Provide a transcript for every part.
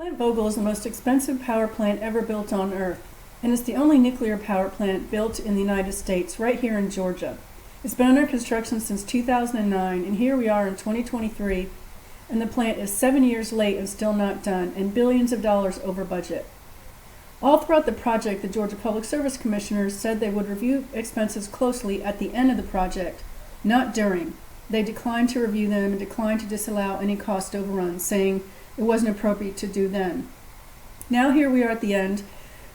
Plant Vogtle is the most expensive power plant ever built on Earth, and it's the only nuclear power plant built in the United States, right here in Georgia. It's been under construction since 2009, and here we are in 2023, and the plant is 7 years late and still not done, and billions of dollars over budget. All throughout the project, the Georgia Public Service Commissioners said they would review expenses closely at the end of the project, not during. They declined to review them and declined to disallow any cost overruns, saying it wasn't appropriate to do then. Now here we are at the end.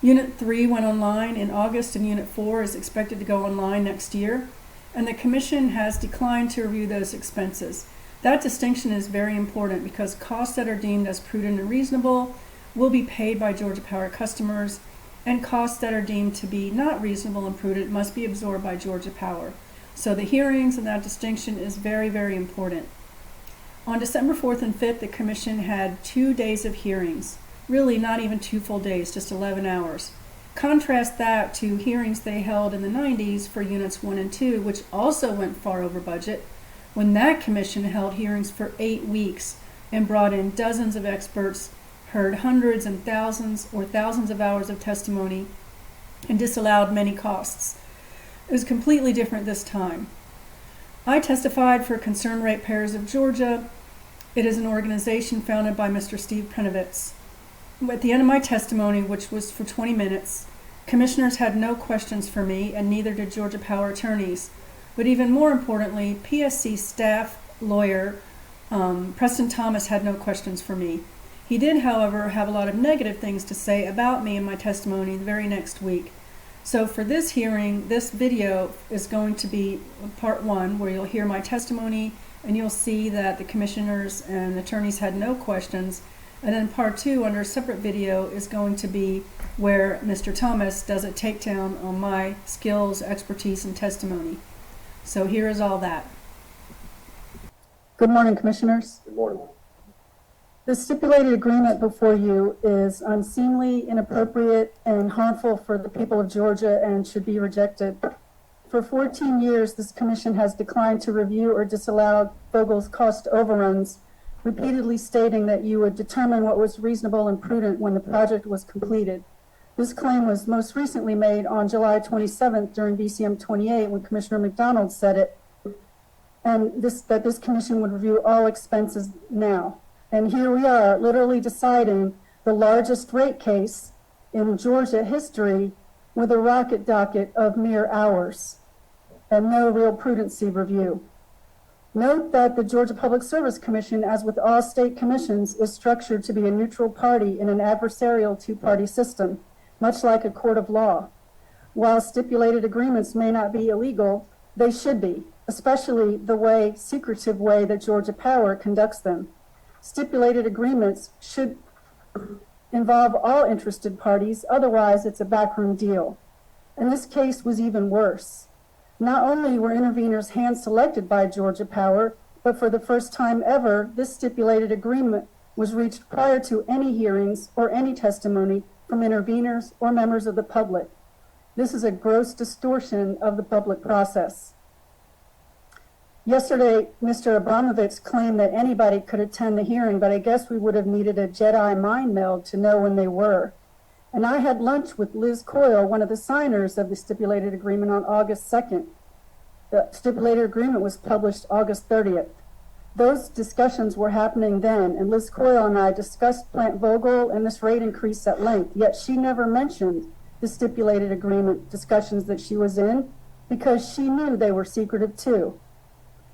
Unit 3 went online in August, and Unit 4 is expected to go online next year, and the Commission has declined to review those expenses. That distinction is very important because costs that are deemed as prudent and reasonable will be paid by Georgia Power customers, and costs that are deemed to be not reasonable and prudent must be absorbed by Georgia Power. So the hearings and that distinction is very, very important. On December 4th and 5th, the Commission had 2 days of hearings. Really not even 2 full days, just 11 hours. Contrast that to hearings they held in the 90s for Units 1 and 2, which also went far over budget, when that Commission held hearings for 8 weeks and brought in dozens of experts, heard hundreds and thousands or thousands of hours of testimony, and disallowed many costs. It was completely different this time. I testified for Concerned Ratepayers of Georgia. It is an organization founded by Mr. Steve Prenovitz. At the end of my testimony, which was for 20 minutes, commissioners had no questions for me, and neither did Georgia Power attorneys. But even more importantly, PSC staff lawyer Preston Thomas had no questions for me. He did, however, have a lot of negative things to say about me in my testimony the very next week. So for this hearing, this video is going to be part 1, where you'll hear my testimony and you'll see that the commissioners and attorneys had no questions. And then part 2, under a separate video, is going to be where Mr. Thomas does a takedown on my skills, expertise, and testimony. So here is all that. Good morning, commissioners. Good morning. The stipulated agreement before you is unseemly, inappropriate, and harmful for the people of Georgia and should be rejected. For 14 years, this commission has declined to review or disallow Vogtle's cost overruns, repeatedly stating that you would determine what was reasonable and prudent when the project was completed. This claim was most recently made on July 27th during VCM 28 when Commissioner McDonald said it, and that this commission would review all expenses now. And here we are, literally deciding the largest rate case in Georgia history with a rocket docket of mere hours and no real prudency review. Note that the Georgia Public Service Commission, as with all state commissions, is structured to be a neutral party in an adversarial two-party system, much like a court of law. While stipulated agreements may not be illegal, they should be, especially the secretive way that Georgia Power conducts them. Stipulated agreements should involve all interested parties, otherwise it's a backroom deal. And this case was even worse. Not only were intervenors hand-selected by Georgia Power, but for the first time ever, this stipulated agreement was reached prior to any hearings or any testimony from intervenors or members of the public. This is a gross distortion of the public process. Yesterday, Mr. Abramovitz claimed that anybody could attend the hearing, but I guess we would have needed a Jedi mind meld to know when they were. And I had lunch with Liz Coyle, one of the signers of the stipulated agreement, on August 2nd. The stipulated agreement was published August 30th. Those discussions were happening then, and Liz Coyle and I discussed Plant Vogtle and this rate increase at length, yet she never mentioned the stipulated agreement discussions that she was in because she knew they were secretive too.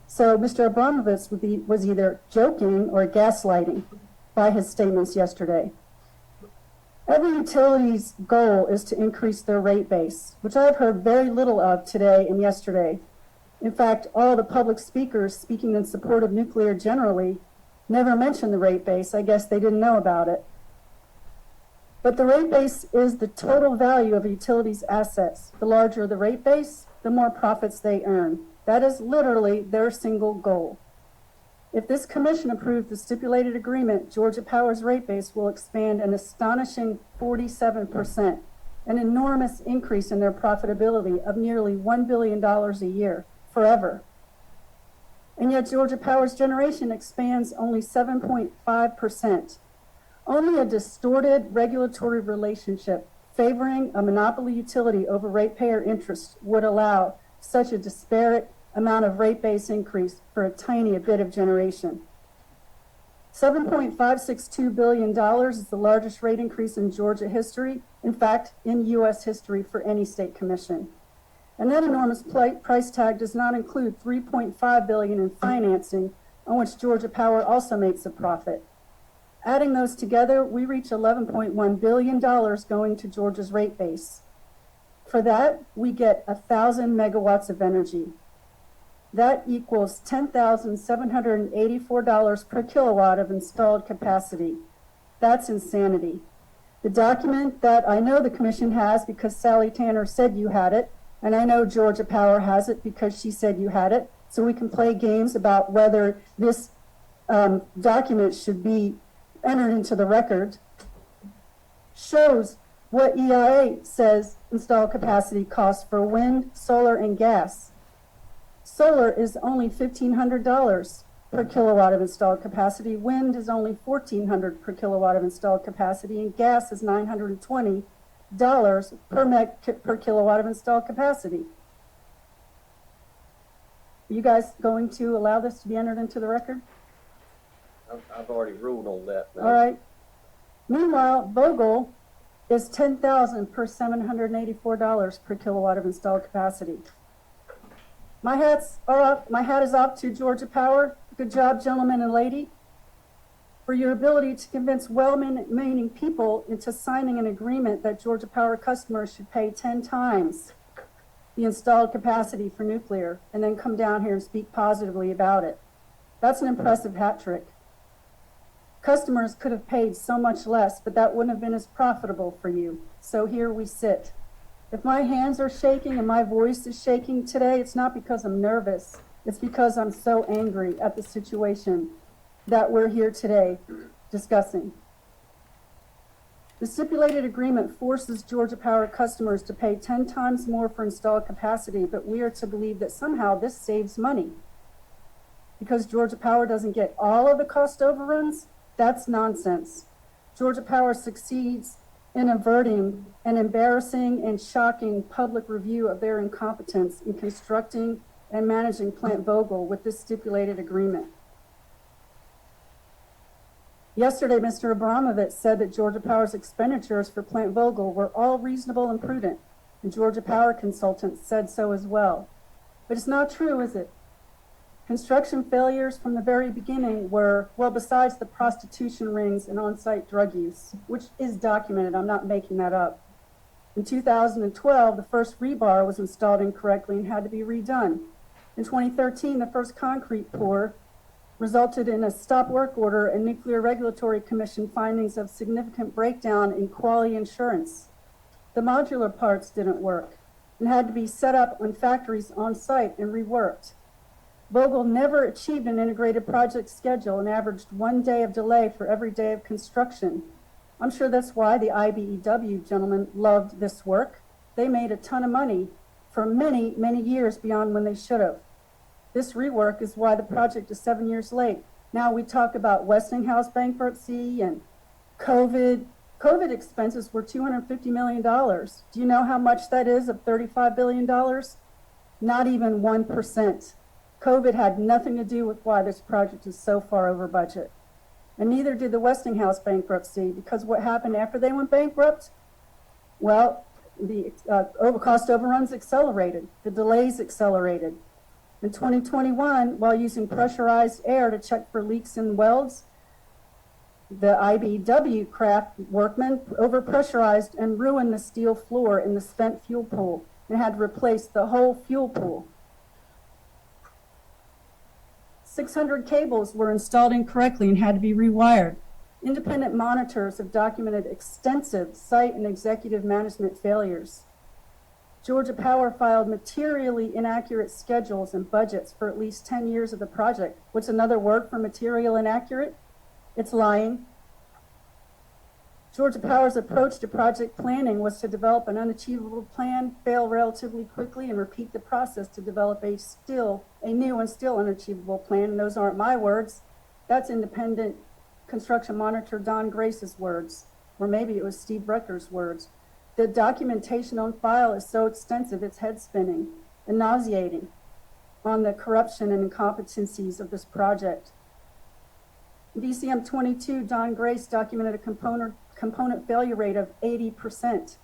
So Mr. Abramovitz was either joking or gaslighting by his statements yesterday. Every utility's goal is to increase their rate base, which I've heard very little of today and yesterday. In fact, all the public speakers speaking in support of nuclear generally never mentioned the rate base. I guess they didn't know about it. But the rate base is the total value of a utility's assets. The larger the rate base, the more profits they earn. That is literally their single goal. If this commission approves the stipulated agreement, Georgia Power's rate base will expand an astonishing 47%, an enormous increase in their profitability of nearly $1 billion a year, forever. And yet Georgia Power's generation expands only 7.5%. Only a distorted regulatory relationship favoring a monopoly utility over ratepayer interests would allow such a disparate amount of rate base increase for a tiny bit of generation. $7.562 billion is the largest rate increase in Georgia history, in fact, in U.S. history for any state commission. And that enormous price tag does not include $3.5 billion in financing, on which Georgia Power also makes a profit. Adding those together, we reach $11.1 billion going to Georgia's rate base. For that, we get 1,000 megawatts of energy. That equals $10,784 per kilowatt of installed capacity. That's insanity. The document that I know the Commission has because Sally Tanner said you had it, and I know Georgia Power has it because she said you had it, so we can play games about whether this document should be entered into the record, shows what EIA says installed capacity costs for wind, solar, and gas. Solar is only $1,500 per kilowatt of installed capacity. Wind is only $1,400 per kilowatt of installed capacity, and gas is $920 per kilowatt of installed capacity. Are you guys going to allow this to be entered into the record? I've already ruled on that. All right. Meanwhile, Vogtle is $10,000 per $784 per kilowatt of installed capacity. My hats are off. My hat is off to Georgia Power. Good job, gentlemen and lady, for your ability to convince well-meaning people into signing an agreement that Georgia Power customers should pay 10 times the installed capacity for nuclear, and then come down here and speak positively about it. That's an impressive hat trick. Customers could have paid so much less, but that wouldn't have been as profitable for you. So here we sit. If my hands are shaking and my voice is shaking today, it's not because I'm nervous. It's because I'm so angry at the situation that we're here today discussing. The stipulated agreement forces Georgia Power customers to pay 10 times more for installed capacity, but we are to believe that somehow this saves money. Because Georgia Power doesn't get all of the cost overruns, that's nonsense. Georgia Power succeeds in averting an embarrassing and shocking public review of their incompetence in constructing and managing Plant Vogtle with this stipulated agreement. Yesterday, Mr. Abramovich said that Georgia Power's expenditures for Plant Vogtle were all reasonable and prudent, and Georgia Power consultants said so as well. But it's not true, is it? Construction failures from the very beginning were, well, besides the prostitution rings and on-site drug use, which is documented, I'm not making that up. In 2012, the first rebar was installed incorrectly and had to be redone. In 2013, the first concrete pour resulted in a stop work order and Nuclear Regulatory Commission findings of significant breakdown in quality assurance. The modular parts didn't work and had to be set up on factories on site and reworked. Vogtle never achieved an integrated project schedule and averaged 1 day of delay for every day of construction. I'm sure that's why the IBEW gentlemen loved this work. They made a ton of money for many, many years beyond when they should have. This rework is why the project is 7 years late. Now we talk about Westinghouse bankruptcy and COVID. COVID expenses were $250 million. Do you know how much that is of $35 billion? Not even 1%. COVID had nothing to do with why this project is so far over budget. And neither did the Westinghouse bankruptcy, because what happened after they went bankrupt? Well, the cost overruns accelerated. The delays accelerated. In 2021, while using pressurized air to check for leaks in welds, the IBEW craft workmen overpressurized and ruined the steel floor in the spent fuel pool and had to replace the whole fuel pool. 600 cables were installed incorrectly and had to be rewired. Independent monitors have documented extensive site and executive management failures. Georgia Power filed materially inaccurate schedules and budgets for at least 10 years of the project. What's another word for material inaccurate? It's lying. Georgia Power's approach to project planning was to develop an unachievable plan, fail relatively quickly, and repeat the process to develop a new and still unachievable plan. And those aren't my words. That's independent construction monitor Don Grace's words, or maybe it was Steve Brucker's words. The documentation on file is so extensive, it's head spinning and nauseating on the corruption and incompetencies of this project. VCM 22, Don Grace documented a component failure rate of 80%.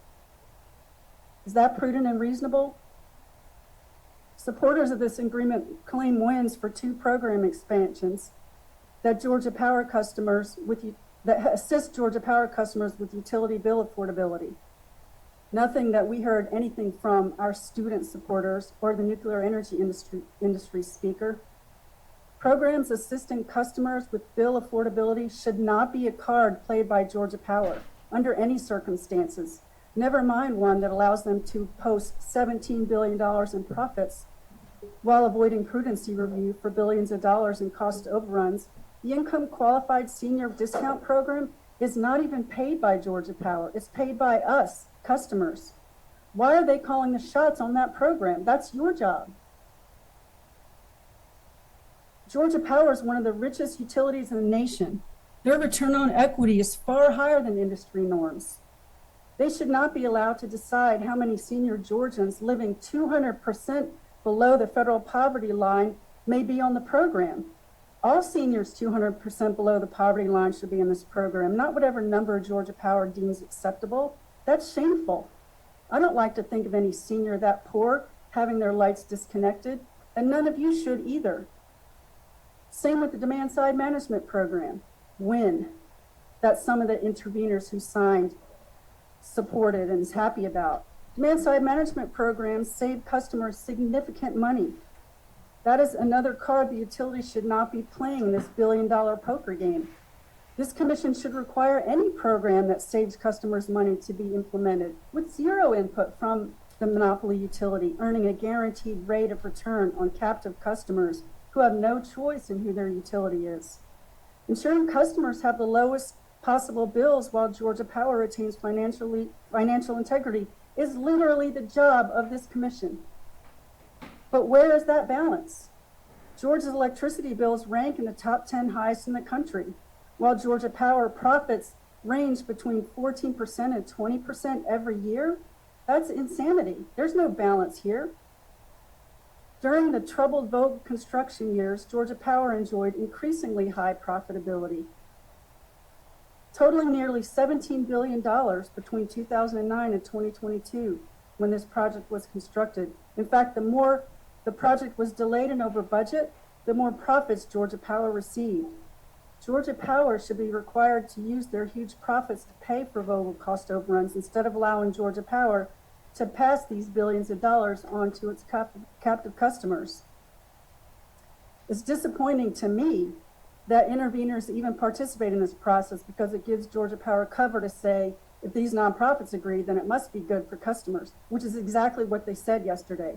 Is that prudent and reasonable? Supporters of this agreement claim wins for 2 program expansions that assist Georgia Power customers with utility bill affordability. Nothing that we heard anything from our student supporters or the nuclear energy industry speaker. Programs assisting customers with bill affordability should not be a card played by Georgia Power under any circumstances, never mind one that allows them to post $17 billion in profits while avoiding prudency review for billions of dollars in cost overruns. The income qualified senior discount program is not even paid by Georgia Power. It's paid by us, customers. Why are they calling the shots on that program? That's your job. Georgia Power is one of the richest utilities in the nation. Their return on equity is far higher than industry norms. They should not be allowed to decide how many senior Georgians living 200% below the federal poverty line may be on the program. All seniors 200% below the poverty line should be in this program, not whatever number Georgia Power deems acceptable. That's shameful. I don't like to think of any senior that poor having their lights disconnected, and none of you should either. Same with the demand side management program. Win. That's some of the intervenors who signed, supported, and is happy about. Demand side management programs save customers significant money. That is another card the utility should not be playing in this billion-dollar poker game. This commission should require any program that saves customers money to be implemented with zero input from the monopoly utility, earning a guaranteed rate of return on captive customers who have no choice in who their utility is. Ensuring customers have the lowest possible bills while Georgia Power retains financial integrity is literally the job of this commission. But where is that balance? Georgia's electricity bills rank in the top 10 highest in the country, while Georgia Power profits range between 14% and 20% every year. That's insanity. There's no balance here. During the troubled Vogtle construction years, Georgia Power enjoyed increasingly high profitability, totaling nearly $17 billion between 2009 and 2022 when this project was constructed. In fact, the more the project was delayed and over budget, the more profits Georgia Power received. Georgia Power should be required to use their huge profits to pay for Vogtle cost overruns instead of allowing Georgia Power to pass these billions of dollars on to its captive customers. It's disappointing to me that intervenors even participate in this process because it gives Georgia Power cover to say, if these nonprofits agree, then it must be good for customers, which is exactly what they said yesterday.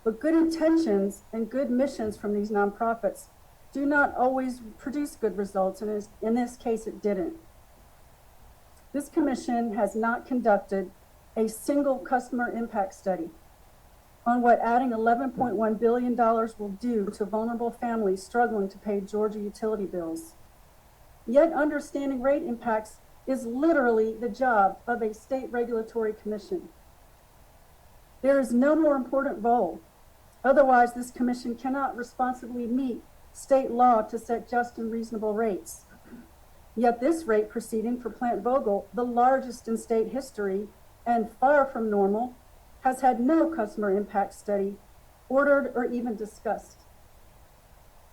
But good intentions and good missions from these nonprofits do not always produce good results, and in this case it didn't. This commission has not conducted a single customer impact study on what adding $11.1 billion will do to vulnerable families struggling to pay Georgia utility bills. Yet understanding rate impacts is literally the job of a state regulatory commission. There is no more important role. Otherwise, this commission cannot responsibly meet state law to set just and reasonable rates. Yet this rate proceeding for Plant Vogtle, the largest in state history and far from normal, has had no customer impact study ordered or even discussed.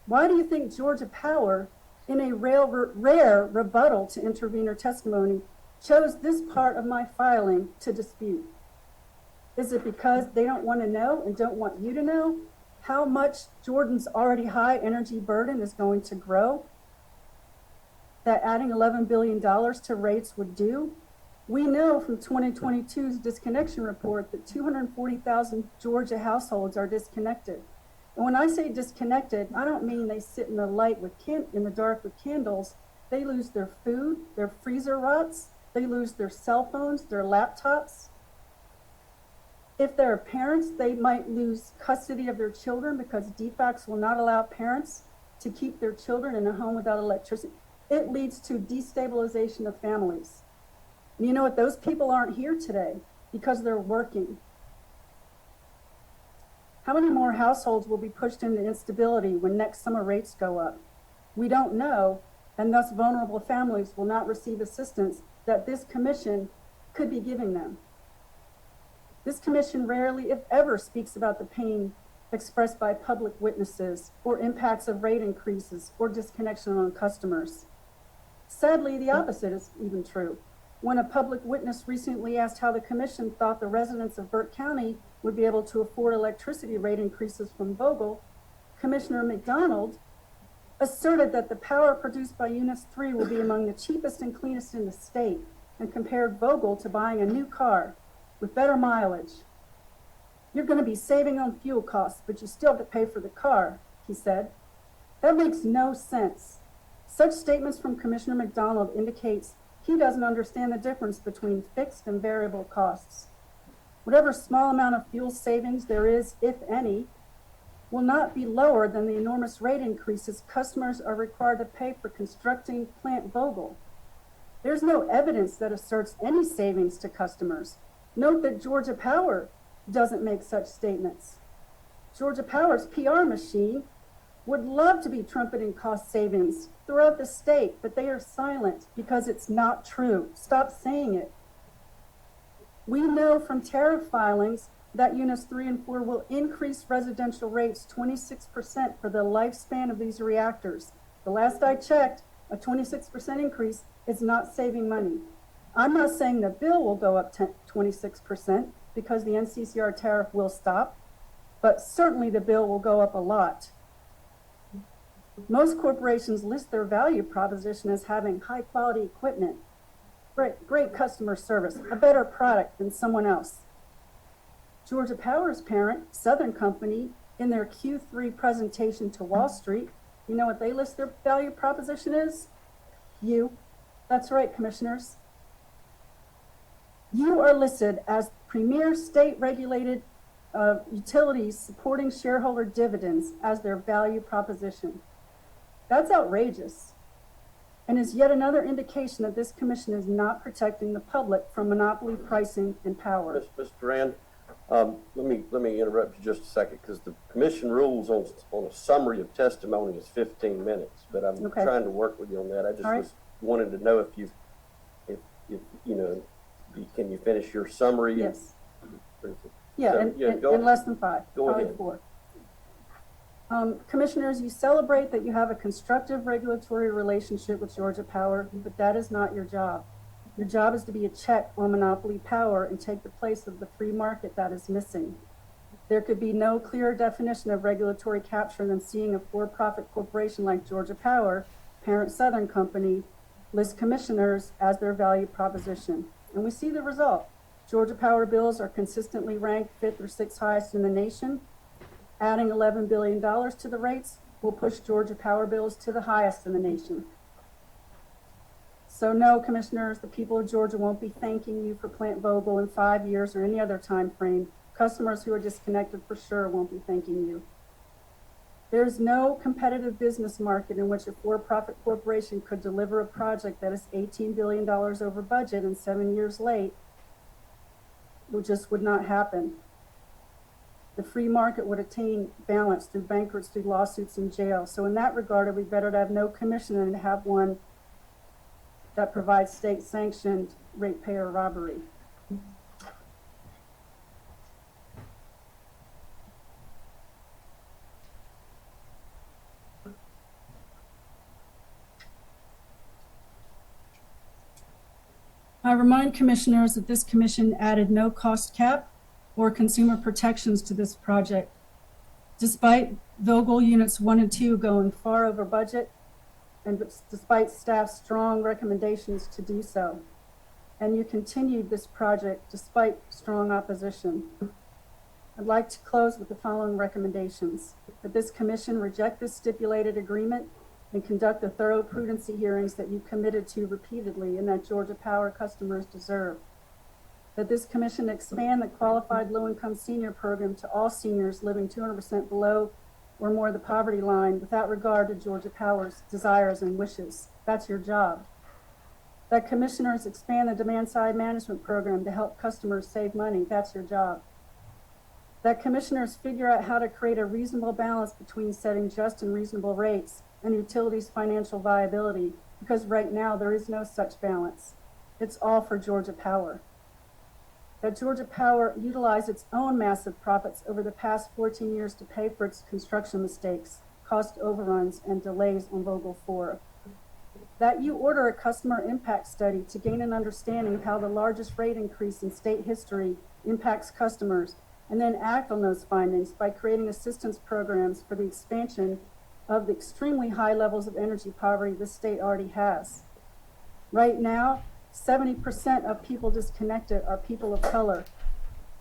Why do you think Georgia Power, in a rare rebuttal to intervenor testimony, chose this part of my filing to dispute? Is it because they don't want to know and don't want you to know how much Jordan's already high energy burden is going to grow? That adding $11 billion to rates would do? We know from 2022's disconnection report that 240,000 Georgia households are disconnected. And when I say disconnected, I don't mean they sit in the light in the dark with candles. They lose their food, their freezer rots, they lose their cell phones, their laptops. If they're parents, they might lose custody of their children because DFACS will not allow parents to keep their children in a home without electricity. It leads to destabilization of families. And you know what? Those people aren't here today because they're working. How many more households will be pushed into instability when next summer rates go up? We don't know, and thus vulnerable families will not receive assistance that this commission could be giving them. This commission rarely, if ever, speaks about the pain expressed by public witnesses or impacts of rate increases or disconnection on customers. Sadly, the opposite is even true. When a public witness recently asked how the commission thought the residents of Burke County would be able to afford electricity rate increases from Vogtle, Commissioner McDonald asserted that the power produced by Units 3 will be among the cheapest and cleanest in the state, and compared Vogtle to buying a new car with better mileage. You're going to be saving on fuel costs, but you still have to pay for the car, he said. That makes no sense. Such statements from Commissioner McDonald indicates he doesn't understand the difference between fixed and variable costs. Whatever small amount of fuel savings there is, if any, will not be lower than the enormous rate increases customers are required to pay for constructing Plant Vogtle. There's no evidence that asserts any savings to customers. Note that Georgia Power doesn't make such statements. Georgia Power's PR machine would love to be trumpeting cost savings throughout the state, but they are silent because it's not true. Stop saying it. We know from tariff filings that Units 3 and 4 will increase residential rates 26% for the lifespan of these reactors. The last I checked, a 26% increase is not saving money. I'm not saying the bill will go up 26% because the NCCR tariff will stop, but certainly the bill will go up a lot. Most corporations list their value proposition as having high quality equipment, great customer service, a better product than someone else. Georgia Power's parent, Southern Company, in their Q3 presentation to Wall Street, you know what they list their value proposition is? You. That's right, commissioners. You are listed as premier state-regulated utilities supporting shareholder dividends as their value proposition. That's outrageous, and is yet another indication that this commission is not protecting the public from monopoly pricing and power. Mr. Durand, let me interrupt you just a second, because the commission rules on a summary of testimony is 15 minutes, but I'm trying to work with you on that. I just wanted to know if you know, can you finish your summary? Yes. Yeah, in less than 5. Go ahead. 4. Commissioners, you celebrate that you have a constructive regulatory relationship with Georgia Power, but that is not your job. Your job is to be a check on monopoly power and take the place of the free market that is missing. There could be no clearer definition of regulatory capture than seeing a for-profit corporation like Georgia Power, parent Southern Company, list commissioners as their value proposition. And we see the result. Georgia Power bills are consistently ranked 5th or 6th highest in the nation. Adding $11 billion to the rates will push Georgia Power bills to the highest in the nation. So no, commissioners, the people of Georgia won't be thanking you for Plant Vogtle in 5 years or any other time frame. Customers who are disconnected for sure won't be thanking you. There's no competitive business market in which a for-profit corporation could deliver a project that is $18 billion over budget and 7 years late. It just would not happen. The free market would attain balance through bankruptcy, lawsuits, and jail. So in that regard, it would be better to have no commission than to have one that provides state-sanctioned ratepayer robbery. I remind commissioners that this commission added no cost cap or consumer protections to this project. Despite Vogtle Units 1 and 2 going far over budget, and despite staff's strong recommendations to do so. And you continued this project despite strong opposition. I'd like to close with the following recommendations: that this commission reject this stipulated agreement and conduct the thorough prudency hearings that you committed to repeatedly and that Georgia Power customers deserve. That this commission expand the qualified low-income senior program to all seniors living 200% below or more the poverty line without regard to Georgia Power's desires and wishes. That's your job. That commissioners expand the demand-side management program to help customers save money. That's your job. That commissioners figure out how to create a reasonable balance between setting just and reasonable rates and utilities' financial viability, because right now there is no such balance. It's all for Georgia Power. That Georgia Power utilized its own massive profits over the past 14 years to pay for its construction mistakes, cost overruns, and delays on Vogtle 4. That you order a customer impact study to gain an understanding of how the largest rate increase in state history impacts customers, and then act on those findings by creating assistance programs for the expansion of the extremely high levels of energy poverty this state already has. Right now, 70% of people disconnected are people of color.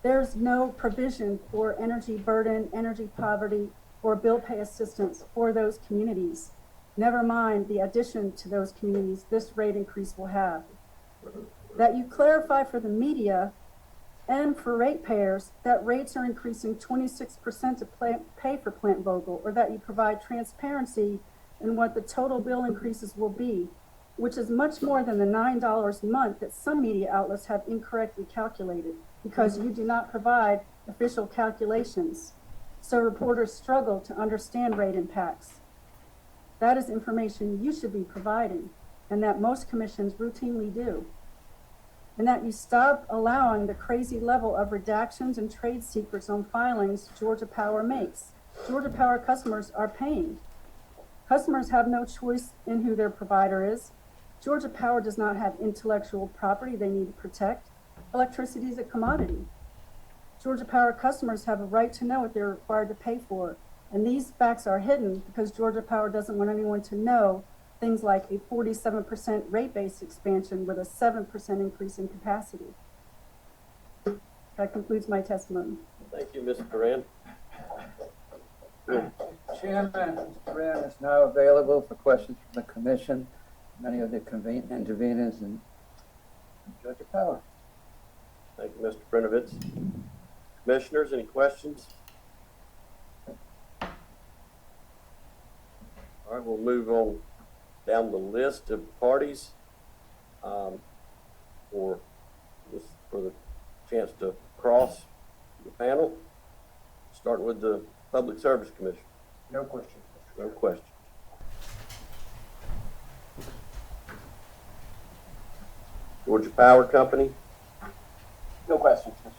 There's no provision for energy burden, energy poverty, or bill pay assistance for those communities. Never mind the addition to those communities this rate increase will have. That you clarify for the media and for ratepayers that rates are increasing 26% to pay for Plant Vogtle, or that you provide transparency in what the total bill increases will be, which is much more than the $9 a month that some media outlets have incorrectly calculated, because you do not provide official calculations. So reporters struggle to understand rate impacts. That is information you should be providing, and that most commissions routinely do. And that you stop allowing the crazy level of redactions and trade secrets on filings Georgia Power makes. Georgia Power customers are paying. Customers have no choice in who their provider is. Georgia Power does not have intellectual property they need to protect. Electricity is a commodity. Georgia Power customers have a right to know what they're required to pay for. And these facts are hidden because Georgia Power doesn't want anyone to know things like a 47% rate base expansion with a 7% increase in capacity. That concludes my testimony. Thank you, Ms. Durand. Chairman, Mr. Durand is now available for questions from the commission, many of the intervenors in Georgia Power. Thank you, Mr. Brinovitz. Commissioners, any questions? All right, we'll move on down the list of parties for the chance to cross the panel. Starting with the Public Service Commission. No questions. No questions. Georgia Power Company. No questions, Mr.